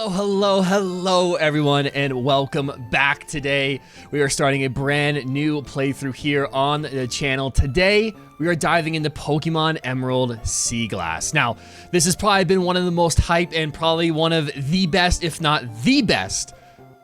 Hello, everyone, and welcome back. Today, we are starting a brand new playthrough here on the channel. Today, we are diving into Pokemon Emerald Seaglass. Now, this has probably been one of the most hype and probably one of the best, if not the best,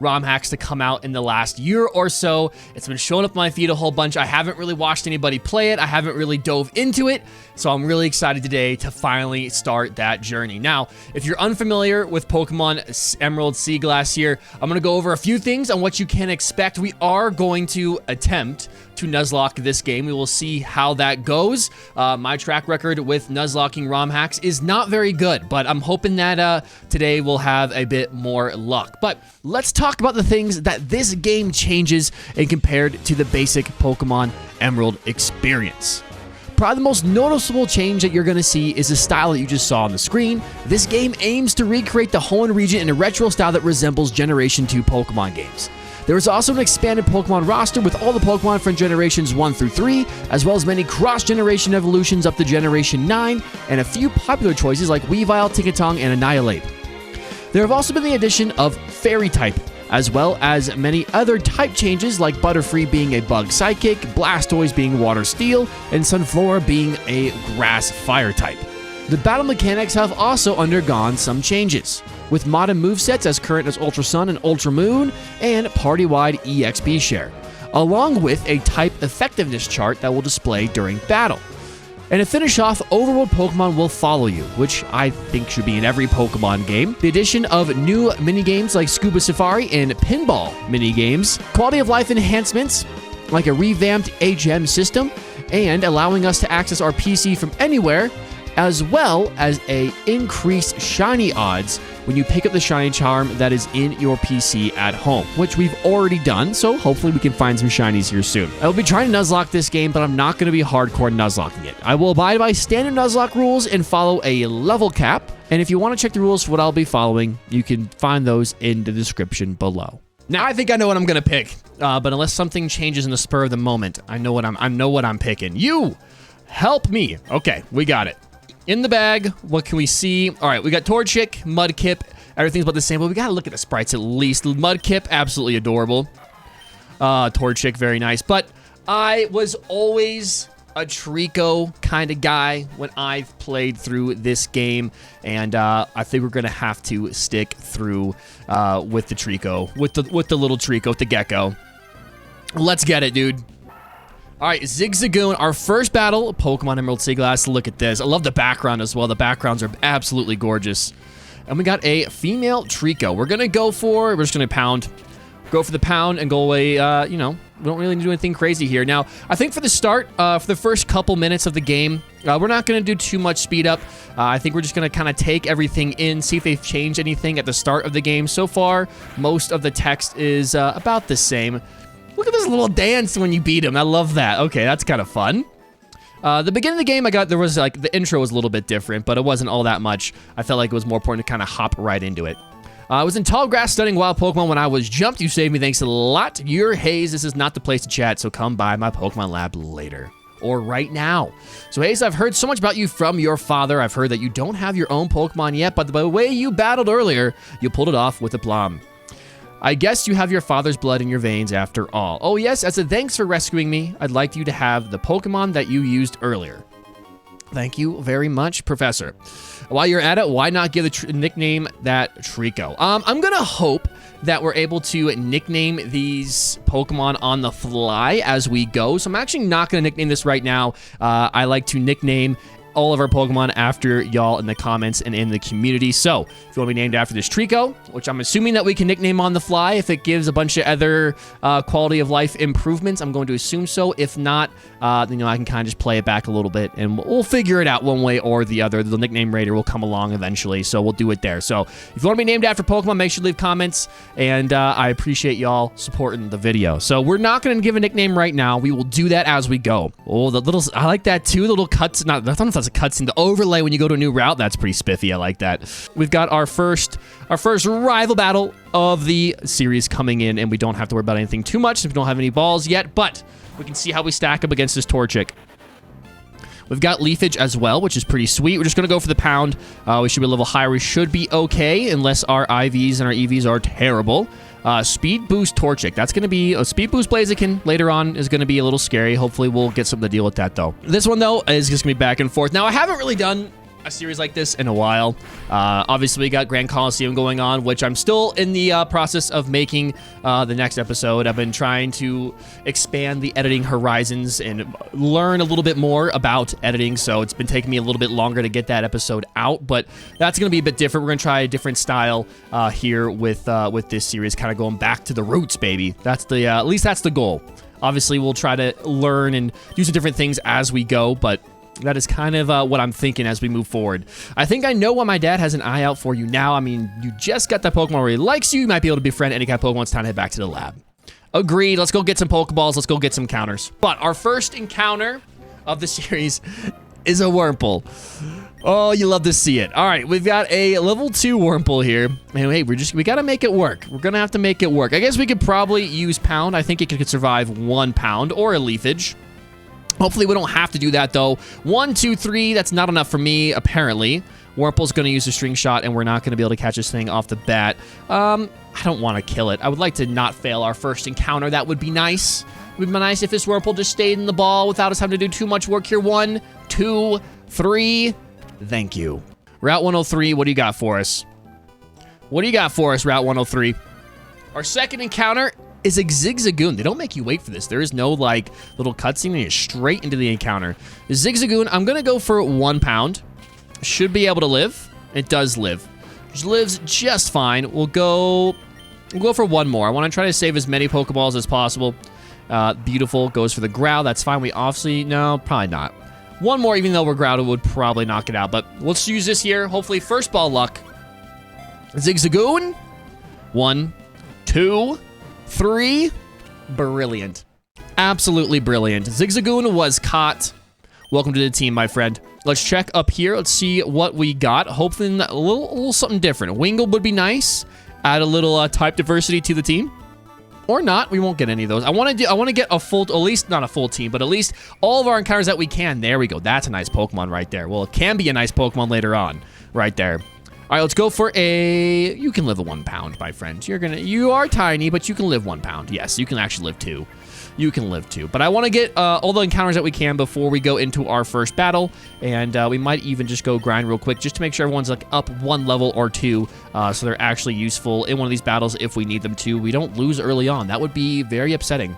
ROM hacks to come out in the last year or so. It's been showing up on my feed a whole bunch. I haven't really watched anybody play it. I haven't really dove into it. So I'm really excited today to finally start that journey. Now, if you're unfamiliar with Pokemon Emerald Seaglass here, I'm going to go over a few things on what you can expect. We are going to attempt to Nuzlocke this game. We will see how that goes. My track record with Nuzlocking ROM hacks is not very good, but I'm hoping that today we'll have a bit more luck. But let's talk about the things that this game changes and compared to the basic Pokemon Emerald experience. Probably the most noticeable change that you're going to see is the style that you just saw on the screen. This game aims to recreate the Hoenn region in a retro style that resembles Generation 2 Pokemon games. There is also an expanded Pokemon roster with all the Pokemon from Generations 1 through 3, as well as many cross-generation evolutions up to Generation 9, and a few popular choices like Weavile, Tinkaton, and Annihilate. There have also been the addition of Fairy type, as well as many other type changes like Butterfree being a Bug Psychic, Blastoise being Water Steel, and Sunflora being a Grass Fire type. The battle mechanics have also undergone some changes, with modded movesets as current as Ultra Sun and Ultra Moon, and party-wide EXP share, along with a type effectiveness chart that will display during battle. And to finish off, overworld Pokemon will follow you, which I think should be in every Pokemon game. The addition of new minigames like Scuba Safari and Pinball minigames, quality of life enhancements like a revamped HM system, and allowing us to access our PC from anywhere, as well as a increased shiny odds when you pick up the shiny charm that is in your PC at home, which we've already done, so hopefully we can find some shinies here soon. I will be trying to Nuzlocke this game, but I'm not going to be hardcore Nuzlocking it. I will abide by standard Nuzlocke rules and follow a level cap, and if you want to check the rules for what I'll be following, you can find those in the description below. Now, I think I know what I'm going to pick, but unless something changes in the spur of the moment, I know what I'm picking. You! Help me! Okay, we got it. In the bag, what can we see? All right, we got Torchic, Mudkip. Everything's about the same, but we got to look at the sprites at least. Mudkip, absolutely adorable. Torchic, very nice. But I was always a Trico kind of guy when I've played through this game, and I think we're going to have to stick through with the Trico, with the little Trico, with the Gecko. Let's get it, dude. All right, Zigzagoon, our first battle, Pokemon Emerald Seaglass. Look at this. I love the background as well. The backgrounds are absolutely gorgeous. And we got a female Trico. We're just going to go for the pound and go away. We don't really need to do anything crazy here. Now, I think for the start, for the first couple minutes of the game, we're not going to do too much speed up. I think we're just going to kind of take everything in, see if they've changed anything at the start of the game. So far, most of the text is about the same. Look at this little dance when you beat him. I love that. Okay, that's kind of fun. The beginning of the game, the intro was a little bit different, but it wasn't all that much. I felt like it was more important to kind of hop right into it. I was in tall grass studying wild Pokemon when I was jumped. You saved me, thanks a lot. You're Hayes. This is not the place to chat, so come by my Pokemon lab later. Or right now. So Hayes, I've heard so much about you from your father. I've heard that you don't have your own Pokemon yet, but the way you battled earlier, you pulled it off with aplomb. I guess you have your father's blood in your veins after all. Oh yes, as a thanks for rescuing me, I'd like you to have the Pokemon that you used earlier. Thank you very much, Professor. While you're at it, why not give the nickname that Trico? I'm gonna hope that we're able to nickname these Pokemon on the fly as we go. So I'm actually not gonna nickname this right now. I like to nickname all of our Pokemon after y'all in the comments and in the community. So if you want to be named after this Trico, which I'm assuming that we can nickname on the fly, if it gives a bunch of other quality of life improvements, I'm going to assume so. If not, I can kind of just play it back a little bit and we'll figure it out one way or the other. The nickname raider will come along eventually, so we'll do it there. So if you want to be named after Pokemon, make sure to leave comments, and I appreciate y'all supporting the video. So we're not going to give a nickname right now. We will do that as we go. Oh, I like that too. The little cuts, I don't know if that's a cutscene. The overlay when you go to a new route, that's pretty spiffy. I like that. We've got our first rival battle of the series coming in, and we don't have to worry about anything too much if we don't have any balls yet, but we can see how we stack up against this Torchic. We've got leafage as well, which is pretty sweet. We're just going to go for the pound. We should be a level higher. We should be okay, unless our IVs and our EVs are terrible. Speed boost Torchic. That's going to be a speed boost Blaziken later on is going to be a little scary. Hopefully we'll get something to deal with that though. This one though is just going to be back and forth. Now I haven't really done a series like this in a while. Obviously we got Grand Coliseum going on, which I'm still in the process of making the next episode. I've been trying to expand the editing horizons and learn a little bit more about editing, so it's been taking me a little bit longer to get that episode out, but that's going to be a bit different. We're going to try a different style here with this series, kind of going back to the roots, baby. That's the at least that's the goal. Obviously we'll try to learn and do some different things as we go, but that is kind of what I'm thinking as we move forward. I think I know why my dad has an eye out for you now. I mean, you just got that Pokemon where he likes you. You might be able to befriend any kind of Pokemon. It's time to head back to the lab. Agreed. Let's go get some Pokeballs. Let's go get some counters. But our first encounter of the series is a Wurmple. Oh, you love to see it. All right, we've got a level 2 Wurmple here. And hey, we got to make it work. We're going to have to make it work. I guess we could probably use Pound. I think it could survive 1 Pound or a Leafage. Hopefully we don't have to do that though. 1, 2, 3, that's not enough for me, apparently. Wurmple's going to use a string shot and we're not going to be able to catch this thing off the bat. I don't want to kill it. I would like to not fail our first encounter. That would be nice. It would be nice if this Wurmple just stayed in the ball without us having to do too much work here. 1, 2, 3. Thank you. Route 103, what do you got for us? What do you got for us, Route 103? Our second encounter is a Zigzagoon. They don't make you wait for this. There is no, like, little cutscene. You're straight into the encounter. Zigzagoon, I'm going to go for 1 pound. Should be able to live. It does live. It lives just fine. We'll go for 1 more. I want to try to save as many Pokeballs as possible. Beautiful. Goes for the Growl. That's fine. We obviously... No, probably not. 1 more, even though we're Growl, would probably knock it out. But let's use this here. Hopefully, first ball luck. Zigzagoon. 1, 2... 3, brilliant. Absolutely brilliant. Zigzagoon was caught. Welcome to the team, my friend. Let's check up here. Let's see what we got. Hopefully a little something different. Wingull would be nice. Add a little type diversity to the team. Or not. We won't get any of those. I want to get a full, at least not a full team, but at least all of our encounters that we can. There we go. That's a nice Pokemon right there. Well, it can be a nice Pokemon later on. Right there. All right, let's go for a... You can live a 1 pound, my friend. You are tiny, but you can live 1 pound. Yes, you can actually live 2. You can live 2. But I want to get all the encounters that we can before we go into our first battle. And we might even just go grind real quick just to make sure everyone's like up 1 level or 2. So they're actually useful in one of these battles if we need them to. We don't lose early on. That would be very upsetting.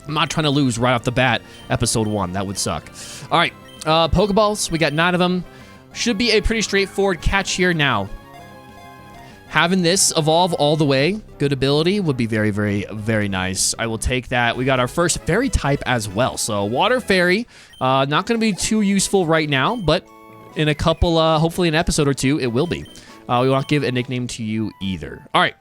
I'm not trying to lose right off the bat, episode 1. That would suck. All right, Pokeballs. We got 9 of them. Should be a pretty straightforward catch here now. Having this evolve all the way, good ability, would be very, very, very nice. I will take that. We got our first fairy type as well. So Water Fairy, not going to be too useful right now, but in a couple, hopefully an episode or 2, it will be. We won't give a nickname to you either. All right,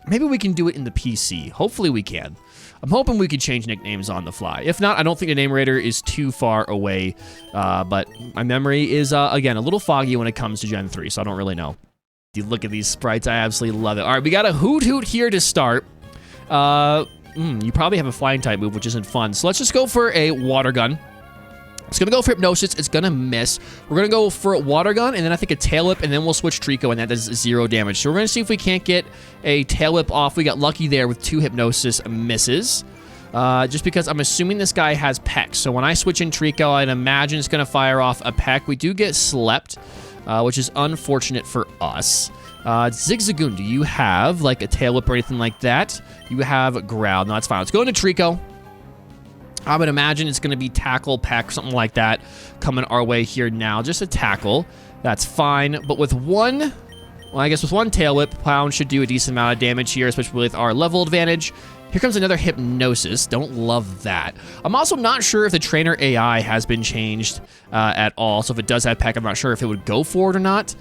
maybe we can do it in the PC. Hopefully we can. I'm hoping we could change nicknames on the fly. If not, I don't think the name rater is too far away, but my memory is, again, a little foggy when it comes to Gen 3, so I don't really know. You look at these sprites, I absolutely love it. All right, we got a Hoot here to start. You probably have a flying type move, which isn't fun, so let's just go for a Water Gun. It's going to go for Hypnosis. It's going to miss. We're going to go for a Water Gun, and then I think a Tail Whip, and then we'll switch Trico, and that does 0 damage. So we're going to see if we can't get a Tail Whip off. We got lucky there with 2 Hypnosis misses. Just because I'm assuming this guy has Peck. So when I switch in Trico, I'd imagine it's going to fire off a Peck. We do get Slept, which is unfortunate for us. Zigzagoon, do you have like a Tail Whip or anything like that? You have Growl. No, that's fine. Let's go into Trico. I would imagine it's going to be Tackle, Peck, something like that coming our way here now. Just a Tackle. That's fine. But with one, well, I guess with 1 Tail Whip, Pound should do a decent amount of damage here, especially with our level advantage. Here comes another Hypnosis. Don't love that. I'm also not sure if the trainer AI has been changed at all. So if it does have Peck, I'm not sure if it would go for it or not.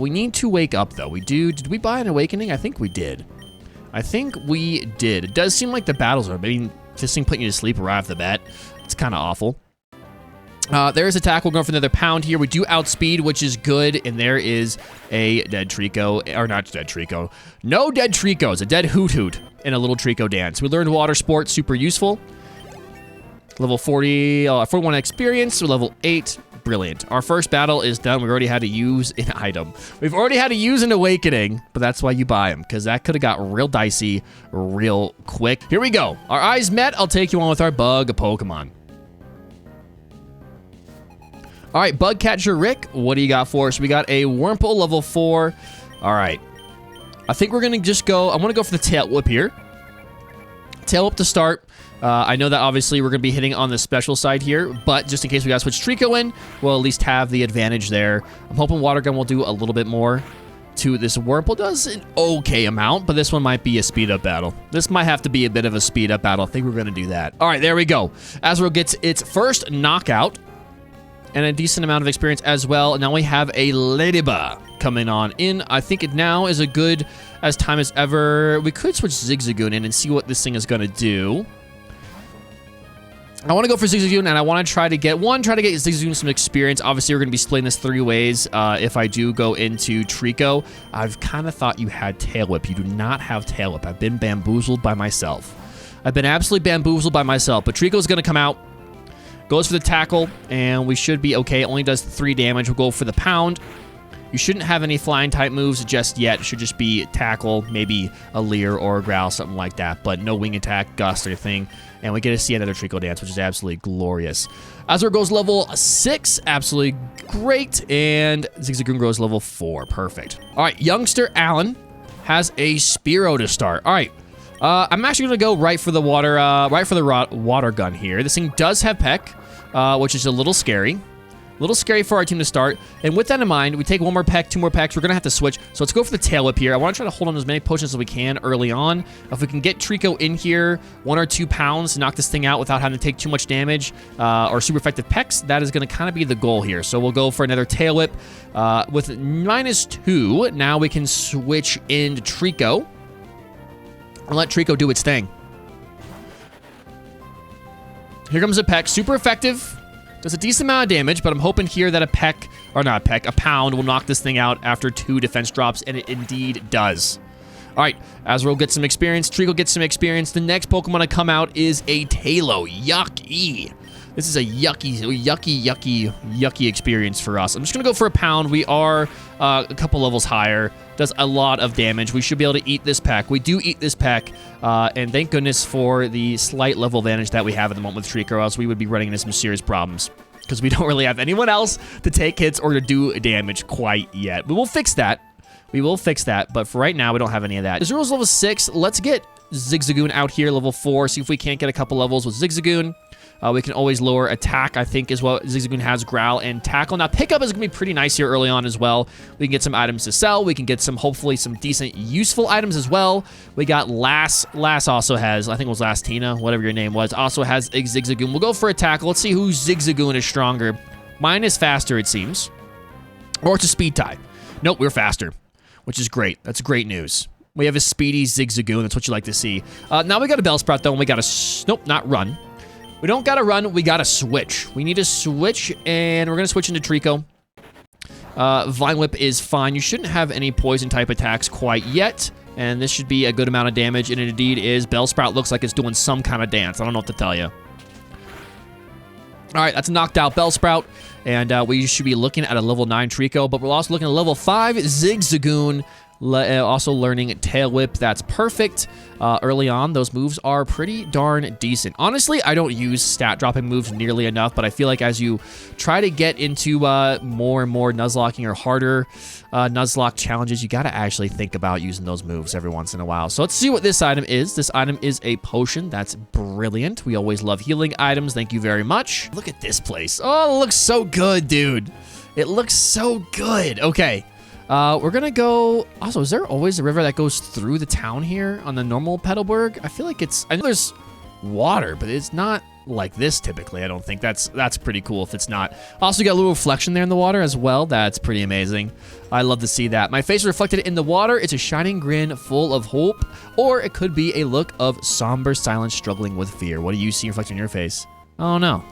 We need to wake up, though. Did we buy an Awakening? I think we did. It does seem like the battles are, this thing putting you to sleep right off the bat. It's kind of awful. There's a Tackle going for another Pound here. We do outspeed, which is good. And there is a dead Trico. Or not dead Trico. No dead Tricos. A dead Hoot and a little Trico dance. We learned Water Sport. Super useful. Level 40, 41 experience, so level 8. Brilliant. Our first battle is done. We've already had to use an item. We've already had to use an awakening, but that's why you buy them, because that could have got real dicey real quick. Here we go. Our eyes met. I'll take you on with our bug Pokemon. All right, Bug Catcher Rick, what do you got for us? We got a Wurmple level 4. All right. I think we're going to just go, I want to go for the Tail Whip here. Tail Whip to start. I know that obviously we're going to be hitting on the special side here, but just in case we got to switch Trico in, we'll at least have the advantage there. I'm hoping Water Gun will do a little bit more to this Wurmple. Does an okay amount, but this one might be a speed-up battle. This might have to be a bit of a speed-up battle. I think we're going to do that. All right, there we go. Azrael gets its first knockout and a decent amount of experience as well. Now we have a Ladybug coming on in. I think it now is a good as time as ever. We could switch Zigzagoon in and see what this thing is going to do. I want to go for Zigzagoon, and I want to try to get Zigzagoon some experience. Obviously, we're going to be splitting this 3 ways if I do go into Trico. I've kind of thought you had Tail Whip. You do not have Tail Whip. I've been bamboozled by myself. I've been absolutely bamboozled by myself, but Trico's going to come out, goes for the tackle, and we should be okay. It only does 3 damage. We'll go for the pound. You shouldn't have any flying type moves just yet. It should just be tackle, maybe a leer or a growl, something like that, but no wing attack, gust, or anything. And we get to see another Trico dance, which is absolutely glorious. Azure goes level 6, absolutely great. And Zigzagoon goes level 4, perfect. All right, youngster Alan has a Spearow to start. All right, I'm actually gonna go right for the water gun here. This thing does have Peck, which is a little scary. A little scary for our team to start. And with that in mind, we take 1 more peck, 2 more pecks. We're going to have to switch. So let's go for the Tail Whip here. I want to try to hold on as many potions as we can early on. If we can get Trico in here, 1 or 2 pounds to knock this thing out without having to take too much damage or super effective pecks, that is going to kind of be the goal here. So we'll go for another Tail Whip. With -2, now we can switch into Trico and let Trico do its thing. Here comes a peck. Super effective. Does a decent amount of damage, but I'm hoping here that a pound will knock this thing out after 2 defense drops, and it indeed does. All right, Azrael gets some experience. Trico gets some experience. The next Pokemon to come out is a Talo. Yucky. This is a yucky experience for us. I'm just going to go for a pound. We are a couple levels higher. Does a lot of damage. We should be able to eat this pack. We do eat this pack, and thank goodness for the slight level advantage that we have at the moment with Trico, or else we would be running into some serious problems because we don't really have anyone else to take hits or to do damage quite yet. But we'll fix that. We will fix that, but for right now, we don't have any of that. Zero's level 6. Let's get Zigzagoon out here, level 4. See if we can't get a couple levels with Zigzagoon. We can always lower attack, I think, is what Zigzagoon has, growl, and tackle. Now, pickup is going to be pretty nice here early on as well. We can get some items to sell. We can get some, hopefully, some decent, useful items as well. We got Lass. Lass also has, I think it was Lass Tina, whatever your name was, also has a Zigzagoon. We'll go for a tackle. Let's see who Zigzagoon is stronger. Mine is faster, it seems. Or it's a speed tie. Nope, we're faster, which is great. That's great news. We have a speedy Zigzagoon. That's what you like to see. Now we got a Bellsprout, though, and we got a... Nope, not run. We don't got to run. We got to switch. We need to switch, and we're going to switch into Trico. Vine Whip is fine. You shouldn't have any poison-type attacks quite yet, and this should be a good amount of damage, and it indeed is. Bellsprout looks like it's doing some kind of dance. I don't know what to tell you. All right, that's a knocked out Bellsprout, and we should be looking at a level 9 Trico, but we're also looking at a level 5 Zigzagoon. Also learning Tail Whip. That's perfect. Early on, those moves are pretty darn decent. Honestly, I don't use stat dropping moves nearly enough, but I feel like as you try to get into more and more Nuzlocking or harder Nuzlocke challenges, you got to actually think about using those moves every once in a while. So let's see what this item is. This item is a potion. That's brilliant. We always love healing items. Thank you very much. Look at this place. Oh, it looks so good, dude. It looks so good. Okay. We're gonna go... Also, is there always a river that goes through the town here on the normal Petalburg? I feel like it's... I know there's water, but it's not like this typically, I don't think. That's pretty cool if it's not. Also, got a little reflection there in the water as well. That's pretty amazing. I love to see that. My face reflected in the water. It's a shining grin full of hope, or it could be a look of somber silence struggling with fear. What do you see reflected in your face? Oh, no.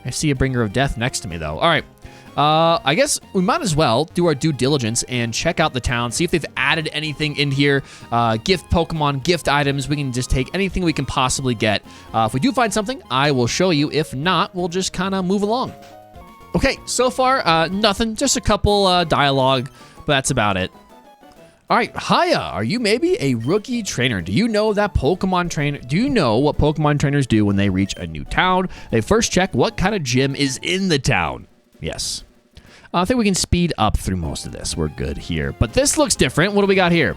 I see a bringer of death next to me, though. All right. I guess we might as well do our due diligence and check out the town, see if they've added anything in here. Gift Pokemon, gift items. We can just take anything we can possibly get. If we do find something, I will show you. If not, we'll just kind of move along. Okay, so far, nothing. Just a couple dialogue, but that's about it. All right, Hiya, are you maybe a rookie trainer? Do you know what Pokemon trainers do when they reach a new town? They first check what kind of gym is in the town. Yes. I think we can speed up through most of this. We're good here. But this looks different. What do we got here?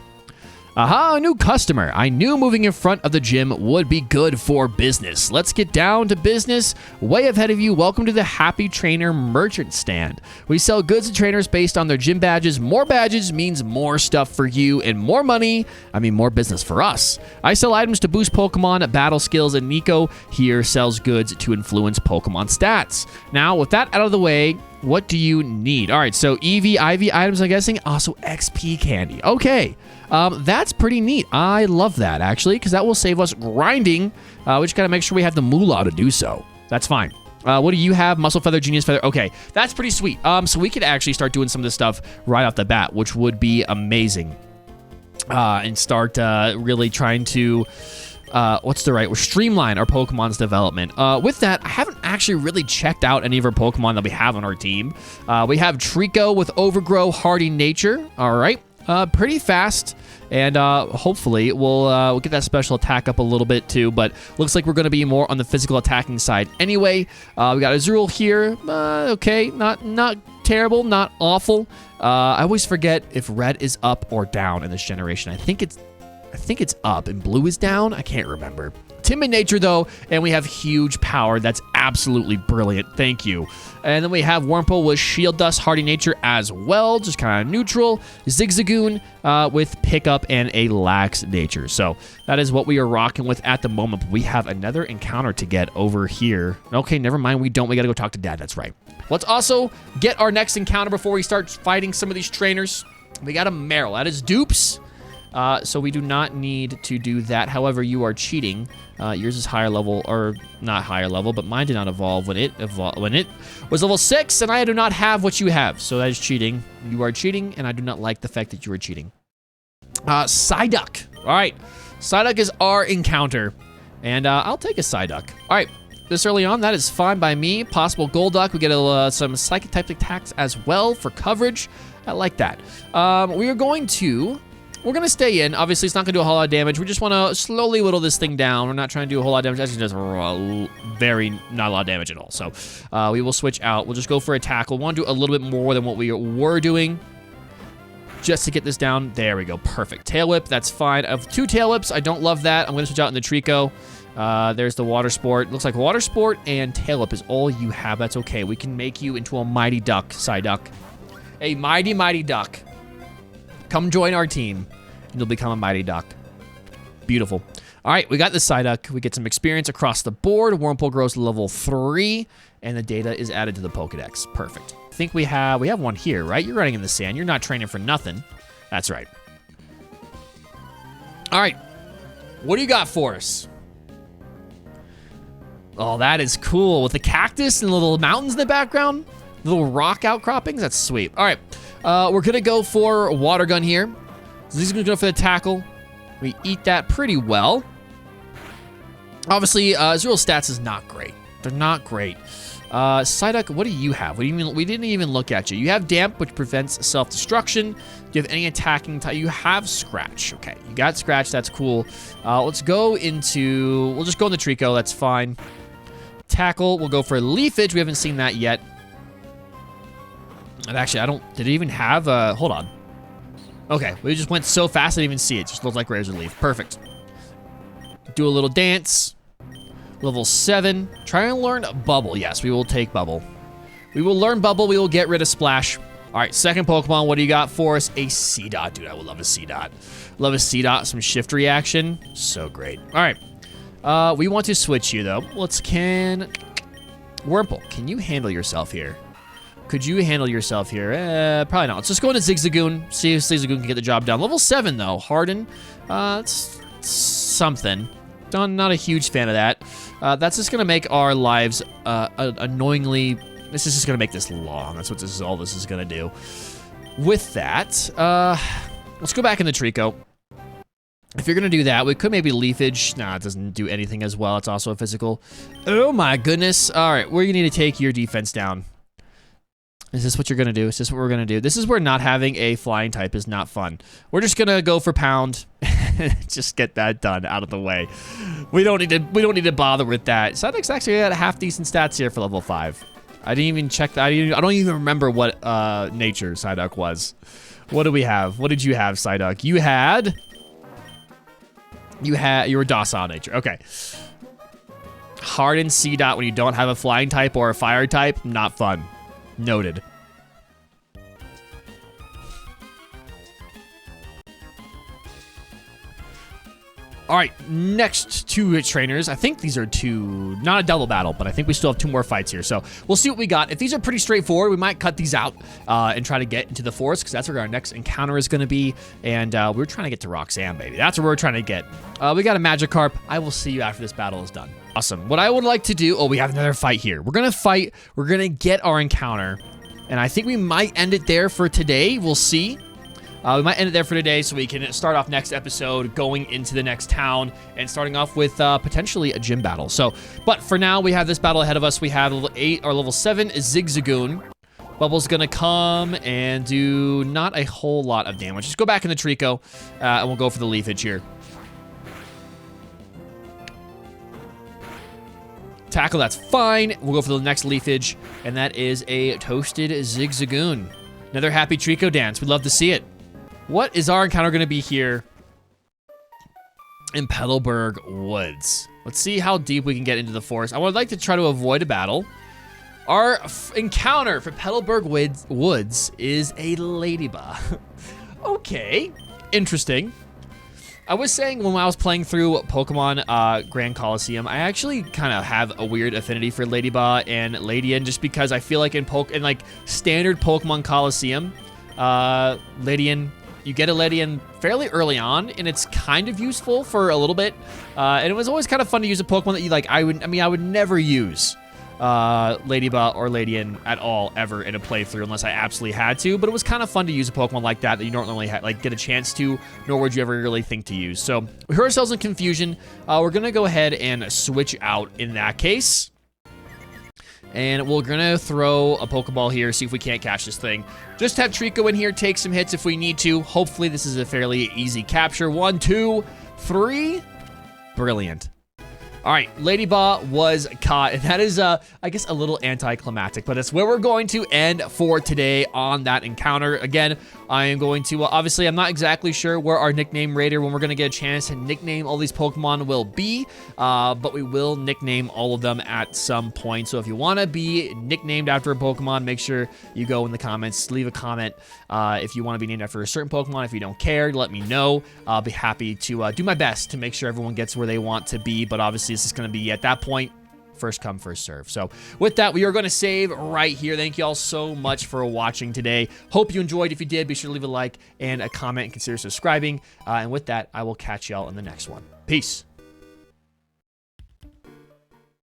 Aha, a new customer. I knew moving in front of the gym would be good for business. Let's get down to business. Way ahead of you, welcome to the Happy Trainer Merchant Stand. We sell goods to trainers based on their gym badges. More badges means more stuff for you, and more money, more business for us. I sell items to boost Pokemon battle skills, and Nico here sells goods to influence Pokemon stats. Now, with that out of the way, what do you need? All right, so IV items, I'm guessing. Also, XP candy. Okay, that's pretty neat. I love that, actually, because that will save us grinding. We just got to make sure we have the moolah to do so. That's fine. What do you have? Muscle Feather, Genius Feather. Okay, that's pretty sweet. So we could actually start doing some of this stuff right off the bat, which would be amazing. And start really trying to... streamline our Pokemon's development. With that, I haven't actually really checked out any of our Pokemon that we have on our team. We have Trico with Overgrow, Hardy Nature. All right, pretty fast, and hopefully we'll get that special attack up a little bit too. But looks like we're going to be more on the physical attacking side anyway. We got Azurill here. Okay, not terrible, not awful. I always forget if red is up or down in this generation. I think it's up and blue is down. I can't remember. Timid nature though, and we have huge power. That's absolutely brilliant. Thank you. And then we have Wurmple with Shield Dust, Hardy Nature as well, just kind of neutral. Zigzagoon with Pickup and a Lax Nature. So that is what we are rocking with at the moment. But we have another encounter to get over here. Okay, never mind. We don't. We got to go talk to Dad. That's right. Let's also get our next encounter before we start fighting some of these trainers. We got a Meryl. That is dupes. So we do not need to do that. However, you are cheating. Yours is higher level, or not higher level, but mine did not evolve when it was level 6, and I do not have what you have. So that is cheating. You are cheating, and I do not like the fact that you are cheating. Psyduck. All right. Psyduck is our encounter, and I'll take a Psyduck. All right. This early on, that is fine by me. Possible Golduck. We get some Psychic type attacks as well for coverage. I like that. We're going to stay in. Obviously, it's not going to do a whole lot of damage. We just want to slowly whittle this thing down. We're not trying to do a whole lot of damage. Actually, does not a lot of damage at all. So we will switch out. We'll just go for a tackle. We want to do a little bit more than what we were doing just to get this down. There we go. Perfect. Tail Whip. That's fine. I have 2 Tail Whips. I don't love that. I'm going to switch out in the Trico. There's the Water Sport. Looks like Water Sport and Tail Whip is all you have. That's okay. We can make you into a mighty duck, Psyduck. A mighty, mighty duck. Come join our team, and you'll become a mighty duck. Beautiful. All right, we got the Psyduck. We get some experience across the board. Wurmple grows to level 3, and the data is added to the Pokedex. Perfect. I think we have one here, right? You're running in the sand. You're not training for nothing. That's right. All right. What do you got for us? Oh, that is cool. With the cactus and little mountains in the background. Little rock outcroppings. That's sweet. All right. We're going to go for Water Gun here. So he's going to go for the tackle. We eat that pretty well. Obviously, Azurill stats is not great. They're not great. Psyduck, what do you have? We didn't even look at you. You have Damp, which prevents self-destruction. Do you have any attacking type? You have Scratch. Okay, you got Scratch. That's cool. Let's go into... We'll just go in the Trico. That's fine. Tackle. We'll go for Leafage. We haven't seen that yet. And actually, did it even have... hold on. Okay, we just went so fast I didn't even see it. Just looked like Razor Leaf. Perfect. Do a little dance. Level 7. Try and learn Bubble. Yes, we will take Bubble. We will learn Bubble. We will get rid of Splash. All right, second Pokemon. What do you got for us? A C-Dot. Dude, I would love a C-Dot. Love a C-Dot. Some shift reaction. So great. All right. We want to switch you, though. Wurmple, can you handle yourself here? Could you handle yourself here? Probably not. Let's just go into Zigzagoon. See if Zigzagoon can get the job done. Level 7, though. Harden. It's something. Not a huge fan of that. That's just going to make our lives annoyingly This is just going to make this long. That's what all this is going to do. With that, let's go back in the Trico. If you're going to do that, we could maybe leafage. Nah, it doesn't do anything as well. It's also a physical. Oh my goodness. All right, we're going to need to take your defense down. Is this what you're going to do? Is this what we're going to do? This is where not having a flying type is not fun. We're just going to go for pound. Just get that done out of the way. We don't need to bother with that. Psyduck's actually got half decent stats here for level 5. I didn't even check that. I don't even remember what nature Psyduck was. What do we have? What did you have, Psyduck? You were docile nature. Okay. Hardened C dot when you don't have a flying type or a fire type, not fun. Noted. All right, next two trainers. I think these are two, not a double battle, but I think we still have 2 more fights here. So we'll see what we got. If these are pretty straightforward, we might cut these out and try to get into the forest because that's where our next encounter is going to be. And we're trying to get to Roxanne, baby. That's where we're trying to get. We got a Magikarp. I will see you after this battle is done. Awesome. What I would like to do, oh, we have another fight here. We're going to fight. We're going to get our encounter. And I think we might end it there for today. We'll see. We might end it there for today so we can start off next episode going into the next town and starting off with potentially a gym battle. So, but for now, we have this battle ahead of us. We have level 8 or level 7 Zigzagoon. Bubble's going to come and do not a whole lot of damage. Just go back in the Trico and we'll go for the leafage here. Tackle, that's fine. We'll go for the next leafage, and that is a toasted Zigzagoon. Another happy Trico dance. We'd love to see it. What is our encounter going to be here in Petalburg Woods? Let's see how deep we can get into the forest. I would like to try to avoid a battle. Our encounter for Petalburg Woods is a Ladybug. Okay, interesting. I was saying when I was playing through Pokemon Grand Coliseum, I actually kind of have a weird affinity for Ladybug and Ladian just because I feel like in like standard Pokemon Coliseum, Ladian, you get a Ledian fairly early on, and it's kind of useful for a little bit. And it was always kind of fun to use a Pokemon that you like. I would never use Ladybug or Ladian at all ever in a playthrough unless I absolutely had to. But it was kind of fun to use a Pokemon like that you don't normally get a chance to, nor would you ever really think to use. So we heard ourselves in confusion. We're gonna go ahead and switch out in that case. And we're going to throw a Pokeball here, see if we can't catch this thing. Just have Trico in here, take some hits if we need to. Hopefully this is a fairly easy capture. 1, 2, 3. Brilliant. All right, Ladybug was caught, and that is, I guess, a little anticlimactic, but it's where we're going to end for today on that encounter. Again, I am going to, obviously, I'm not exactly sure where our nickname raider, when we're going to get a chance to nickname all these Pokemon, will be, but we will nickname all of them at some point. So if you want to be nicknamed after a Pokemon, make sure you go in the comments, leave a comment. If you want to be named after a certain Pokemon, if you don't care, let me know. I'll be happy to do my best to make sure everyone gets where they want to be, but obviously this is going to be, at that point, first come, first serve. So with that, we are going to save right here. Thank you all so much for watching today. Hope you enjoyed. If you did, be sure to leave a like and a comment and consider subscribing. And with that, I will catch y'all in the next one. Peace.